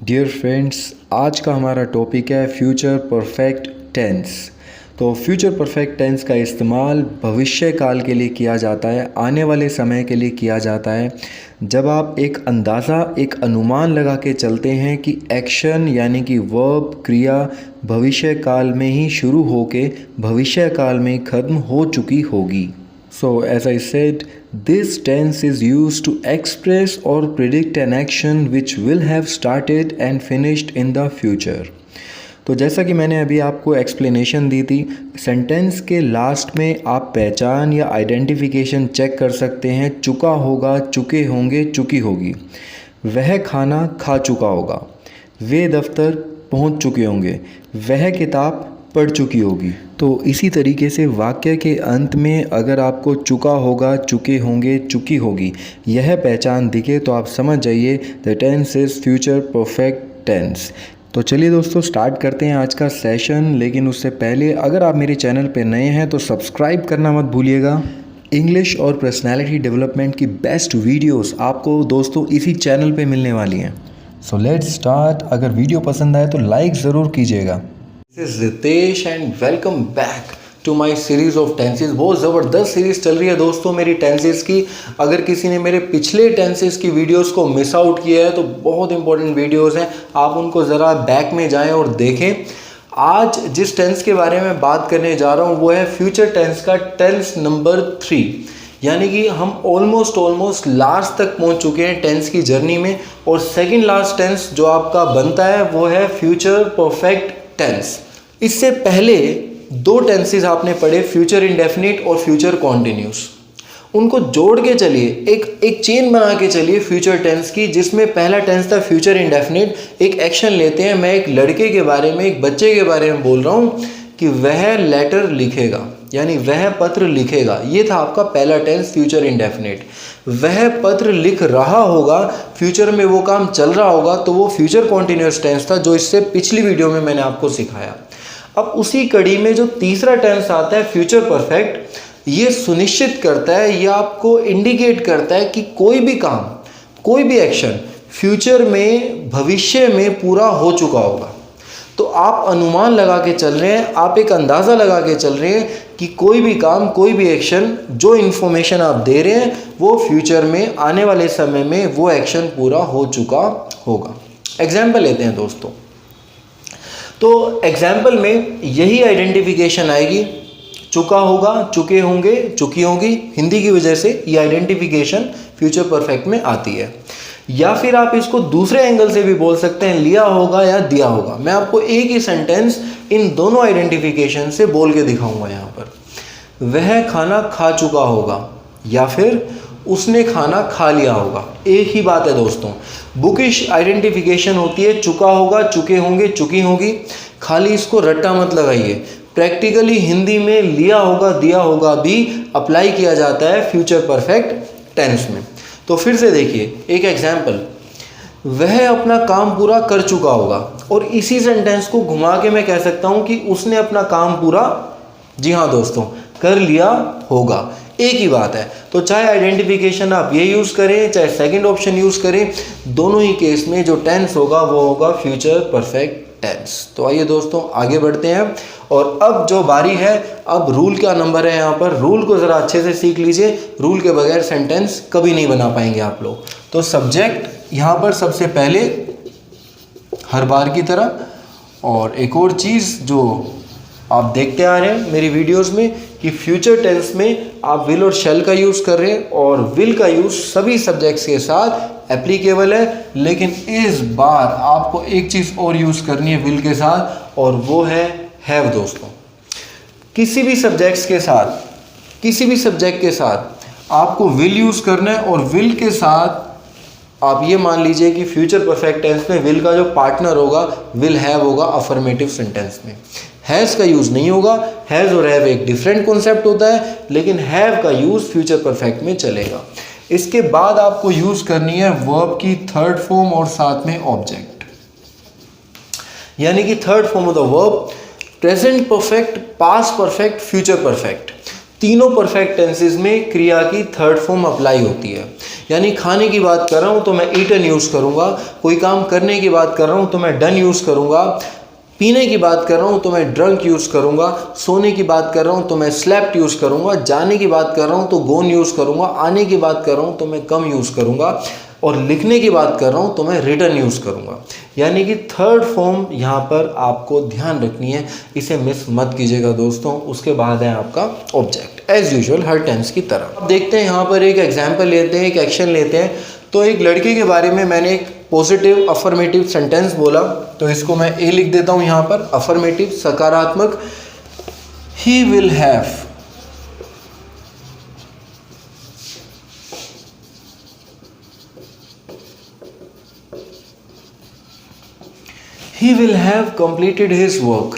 Dear friends, आज का हमारा टॉपिक है फ्यूचर परफेक्ट टेंस। तो फ्यूचर परफेक्ट टेंस का इस्तेमाल भविष्य काल के लिए किया जाता है, आने वाले समय के लिए किया जाता है। जब आप एक अनुमान लगा के चलते हैं कि एक्शन यानी कि वर्ब क्रिया भविष्य काल में ही शुरू होके भविष्य काल में ख़त्म हो चुकी होगी। So, as I said, this tense is used to express or predict an action which will have started and finished in the future. तो जैसा कि मैंने अभी आपको एक्सप्लेनेशन दी थी, सेंटेंस के लास्ट में आप पहचान या आइडेंटिफिकेशन चेक कर सकते हैं। चुका होगा, चुके होंगे, चुकी होगी। वह खाना खा चुका होगा। वे दफ्तर पहुंच चुके होंगे। वह किताब पढ़ चुकी होगी। तो इसी तरीके से वाक्य के अंत में अगर आपको चुका होगा, चुके होंगे, चुकी होगी यह पहचान दिखे तो आप समझ जाइए the tense is future perfect tense. तो चलिए दोस्तों, स्टार्ट करते हैं आज का सेशन। लेकिन उससे पहले अगर आप मेरे चैनल पे नए हैं तो सब्सक्राइब करना मत भूलिएगा। इंग्लिश और पर्सनैलिटी डेवलपमेंट की बेस्ट वीडियोस आपको दोस्तों इसी चैनल पे मिलने वाली हैं। So let's start. अगर वीडियो पसंद आए तो लाइक ज़रूर कीजिएगा। This is Ritesh and welcome back to my series of tenses. बहुत ज़बरदस्त सीरीज़ चल रही है दोस्तों मेरी टेंसेज की। अगर किसी ने मेरे पिछले टेंसेज की वीडियोस को मिस आउट किया है तो बहुत इंपॉर्टेंट वीडियोस हैं, आप उनको ज़रा बैक में जाएं और देखें। आज जिस टेंस के बारे में बात करने जा रहा हूँ वो है फ्यूचर टेंस का टेंस नंबर 3। यानी कि हम ऑलमोस्ट लास्ट तक पहुँच चुके हैं टेंस की जर्नी में। और सेकेंड लास्ट टेंस जो आपका बनता है वो है फ्यूचर परफेक्ट टेंस। इससे पहले दो टेंसेस आपने पढ़े, फ्यूचर इंडेफिनिट और फ्यूचर कॉन्टिन्यूस। उनको जोड़ के चलिए, एक चेन बना के चलिए फ्यूचर टेंस की, जिसमें पहला टेंस था फ्यूचर इंडेफिनिट। एक एक्शन लेते हैं, मैं एक लड़के के बारे में, एक बच्चे के बारे में बोल रहा हूँ कि वह लेटर लिखेगा, यानी वह पत्र लिखेगा। ये था आपका पहला टेंस फ्यूचर इंडेफिनिट। वह पत्र लिख रहा होगा, फ्यूचर में वो काम चल रहा होगा, तो वो फ्यूचर कॉन्टिन्यूस टेंस था जो इससे पिछली वीडियो में मैंने आपको सिखाया। अब उसी कड़ी में जो तीसरा टेंस आता है फ्यूचर परफेक्ट, ये सुनिश्चित करता है, ये आपको इंडिकेट करता है कि कोई भी काम, कोई भी एक्शन फ्यूचर में, भविष्य में पूरा हो चुका होगा। तो आप अनुमान लगा के चल रहे हैं, आप एक अंदाज़ा लगा के चल रहे हैं कि कोई भी काम, कोई भी एक्शन, जो इन्फॉर्मेशन आप दे रहे हैं वो फ्यूचर में, आने वाले समय में वो एक्शन पूरा हो चुका होगा। एग्जाम्पल लेते हैं दोस्तों। तो एग्जाम्पल में यही आइडेंटिफिकेशन आएगी, चुका होगा, चुके होंगे, चुकी होगी। हिंदी की वजह से ये आइडेंटिफिकेशन फ्यूचर परफेक्ट में आती है। या फिर आप इसको दूसरे एंगल से भी बोल सकते हैं, लिया होगा या दिया होगा। मैं आपको एक ही सेंटेंस इन दोनों आइडेंटिफिकेशन से बोल के दिखाऊंगा यहाँ पर। वह खाना खा चुका होगा या फिर उसने खाना खा लिया होगा, एक ही बात है दोस्तों। बुकिश आइडेंटिफिकेशन होती है, चुका होगा, चुके होंगे, चुकी होगी। खाली इसको रट्टा मत लगाइए। प्रैक्टिकली हिंदी में लिया होगा, दिया होगा भी अप्लाई किया जाता है फ्यूचर परफेक्ट टेंस में। तो फिर से देखिए एक एग्जाम्पल, वह अपना काम पूरा कर चुका होगा। और इसी सेंटेंस को घुमा के मैं कह सकता हूँ कि उसने अपना काम पूरा, जी हाँ दोस्तों, कर लिया होगा। एक ही बात है। तो चाहे आइडेंटिफिकेशन आप ये यूज़ करें, चाहे सेकंड ऑप्शन यूज़ करें, दोनों ही केस में जो टेंस होगा वो होगा फ्यूचर परफेक्ट टेंस। तो आइए दोस्तों आगे बढ़ते हैं। और अब जो बारी है, अब रूल का नंबर है यहाँ पर। रूल को ज़रा अच्छे से सीख लीजिए, रूल के बगैर सेंटेंस कभी नहीं बना पाएंगे आप लोग। तो सब्जेक्ट यहाँ पर सबसे पहले हर बार की तरह। और एक और चीज़ जो आप देखते आ रहे हैं मेरी वीडियोस में कि फ्यूचर टेंस में आप विल और शैल का यूज़ कर रहे हैं, और विल का यूज़ सभी सब्जेक्ट्स के साथ एप्लीकेबल है। लेकिन इस बार आपको एक चीज़ और यूज़ करनी है विल के साथ, और वो है हैव दोस्तों। किसी भी सब्जेक्ट्स के साथ, किसी भी सब्जेक्ट के साथ आपको विल यूज़ करना है। और विल के साथ आप ये मान लीजिए कि फ्यूचर परफेक्ट टेंस में विल का जो पार्टनर होगा विल हैव होगा अफर्मेटिव सेंटेंस में। हैज़ का यूज़ नहीं होगा। हैज़ और हैव एक डिफरेंट कॉन्सेप्ट होता है, लेकिन हैव का यूज़ फ्यूचर परफेक्ट में चलेगा। इसके बाद आपको यूज़ करनी है वर्ब की थर्ड फॉर्म और साथ में ऑब्जेक्ट। यानी कि third form of the verb, present perfect, past perfect, future perfect, तीनों परफेक्ट टेंसेस में क्रिया की थर्ड फॉर्म अप्लाई होती है। यानी खाने की बात कर रहा हूँ तो मैं ईटन यूज़ करूँगा, कोई काम करने की बात कर रहा हूँ तो मैं डन यूज़ करूँगा, पीने की बात कर रहा हूँ तो मैं ड्रंक यूज़ करूँगा, सोने की बात कर रहा हूँ तो मैं स्लेप्ट यूज़ करूँगा, जाने की बात कर रहा हूँ तो गोन यूज़ करूँगा, आने की बात कर रहा हूँ तो मैं कम यूज़ करूँगा, और लिखने की बात कर रहा हूँ तो मैं रिटन यूज़ करूँगा। यानी कि थर्ड फॉर्म यहाँ पर आपको ध्यान रखनी है, इसे मिस मत कीजिएगा दोस्तों। उसके बाद है आपका ऑब्जेक्ट, एज यूजुअल हर टेंस की तरह। अब देखते हैं यहाँ पर एक एग्जाम्पल लेते हैं, एक एक्शन लेते हैं। तो एक लड़के के बारे में मैंने एक पॉजिटिव अफर्मेटिव सेंटेंस बोला, तो इसको मैं ए लिख देता हूँ यहाँ पर, अफर्मेटिव सकारात्मक। ही will have, He will have completed his work.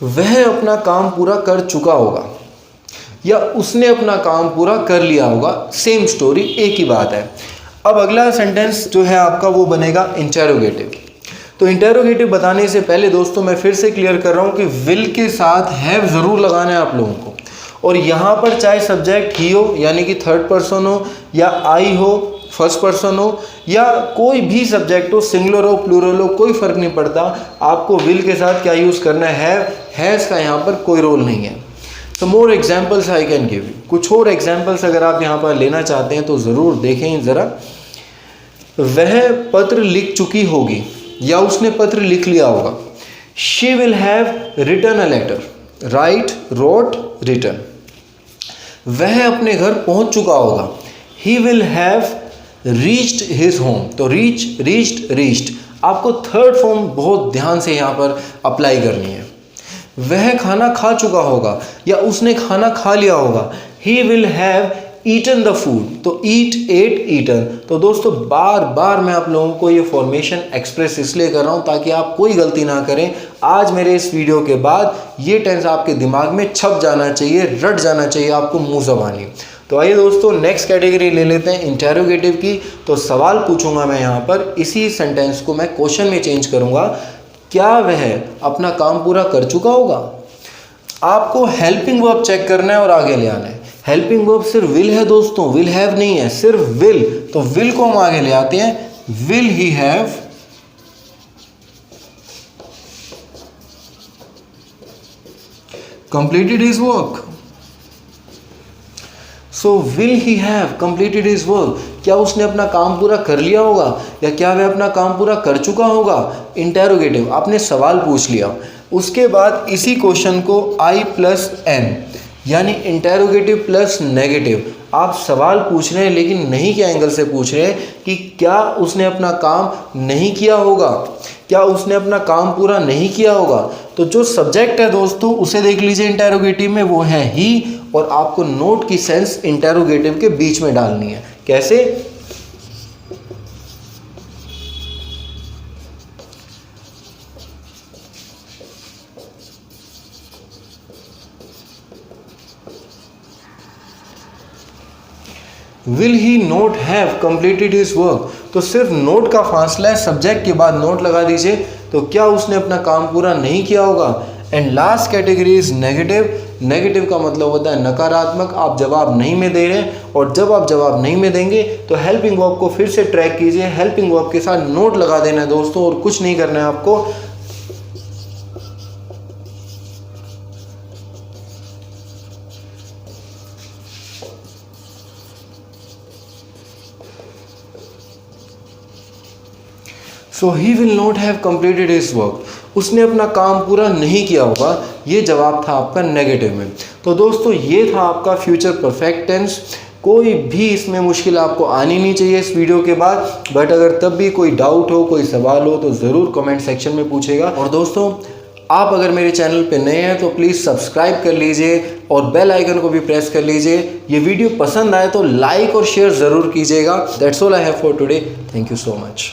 वह अपना काम पूरा कर चुका होगा या उसने अपना काम पूरा कर लिया होगा, सेम स्टोरी, एक ही बात है। अब अगला सेंटेंस जो है आपका वो बनेगा इंटेरोगेटिव। तो इंटेरोगेटिव बताने से पहले दोस्तों मैं फिर से क्लियर कर रहा हूँ कि विल के साथ हैव ज़रूर लगाना है आप लोगों को, और यहाँ पर चाहे सब्जेक्ट ही हो यानी कि थर्ड पर्सन हो, या आई हो फर्स्ट पर्सन हो, या कोई भी सब्जेक्ट हो, सिंगुलर हो प्लूरल हो, कोई फ़र्क नहीं पड़ता। आपको विल के साथ क्या यूज़ करना है, हैज़ का यहाँ पर कोई रोल नहीं है। तो more examples I can give you, कुछ और एग्जाम्पल्स अगर आप यहाँ पर लेना चाहते हैं तो ज़रूर देखें ज़रा। वह पत्र लिख चुकी होगी या उसने पत्र लिख लिया होगा। She will have written a letter, write, wrote, written. वह अपने घर पहुँच चुका होगा। He will have reached his home, तो रीच्ड आपको थर्ड फॉर्म बहुत ध्यान से यहाँ पर अप्लाई करनी है। वह खाना खा चुका होगा या उसने खाना खा लिया होगा। He will have eaten the food, तो ईट, एट, ईटन। तो दोस्तों बार बार मैं आप लोगों को ये फॉर्मेशन एक्सप्रेस इसलिए कर रहा हूँ ताकि आप कोई गलती ना करें। आज मेरे इस वीडियो के बाद ये टेंस आपके दिमाग में छप जाना चाहिए, रट जाना चाहिए आपको मुँह ज़बानी। तो आइए दोस्तों नेक्स्ट कैटेगरी ले लेते हैं इंटेरोगेटिव की। तो सवाल पूछूंगा मैं यहाँ पर, इसी सेंटेंस को मैं क्वेश्चन में चेंज करूँगा। क्या वह अपना काम पूरा कर चुका होगा? आपको हेल्पिंग वर्ब चेक करना है और आगे ले आना है। हेल्पिंग वर्ब सिर्फ विल है दोस्तों, विल हैव नहीं है, सिर्फ विल। तो विल को हम आगे ले आते हैं, will he have completed his work. So will he have completed his work, क्या उसने अपना काम पूरा कर लिया होगा या क्या वह अपना काम पूरा कर चुका होगा? इंटेरोगेटिव, आपने सवाल पूछ लिया। उसके बाद इसी क्वेश्चन को आई प्लस एन यानी इंटेरोगेटिव प्लस नेगेटिव, आप सवाल पूछ रहे हैं लेकिन नहीं क्या एंगल से पूछ रहे हैं कि क्या उसने अपना काम नहीं किया होगा, क्या उसने अपना काम पूरा नहीं किया होगा। तो जो सब्जेक्ट है दोस्तों उसे देख लीजिए इंटेरोगेटिव में, वो है ही, और आपको नोट की सेंस इंटेरोगेटिव के बीच में डालनी है। कैसे? Will he note have completed his work, तो सिर्फ नोट का फासला है, सब्जेक्ट के बाद नोट लगा दीजिए। तो क्या उसने अपना काम पूरा नहीं किया होगा? And last category is negative. Negative का मतलब होता है नकारात्मक, आप जवाब नहीं में दे रहे हैं, और जब आप जवाब नहीं में देंगे तो हेल्पिंग वर्ब को फिर से ट्रैक कीजिए, हेल्पिंग वर्ब के साथ नोट लगा देना है दोस्तों, और कुछ नहीं करना है आपको। So he will not have completed his work, उसने अपना काम पूरा नहीं किया होगा, ये जवाब था आपका नेगेटिव में। तो दोस्तों ये था आपका फ्यूचर परफेक्ट टेंस। कोई भी इसमें मुश्किल आपको आनी नहीं चाहिए इस वीडियो के बाद, बट अगर तब भी कोई डाउट हो, कोई सवाल हो तो ज़रूर कमेंट सेक्शन में पूछेगा। और दोस्तों आप अगर मेरे चैनल पे नए हैं तो प्लीज़ सब्सक्राइब कर लीजिए और बेल आइकन को भी प्रेस कर लीजिए। ये वीडियो पसंद आए तो लाइक और शेयर ज़रूर कीजिएगा। That's all I have for today. Thank you so much.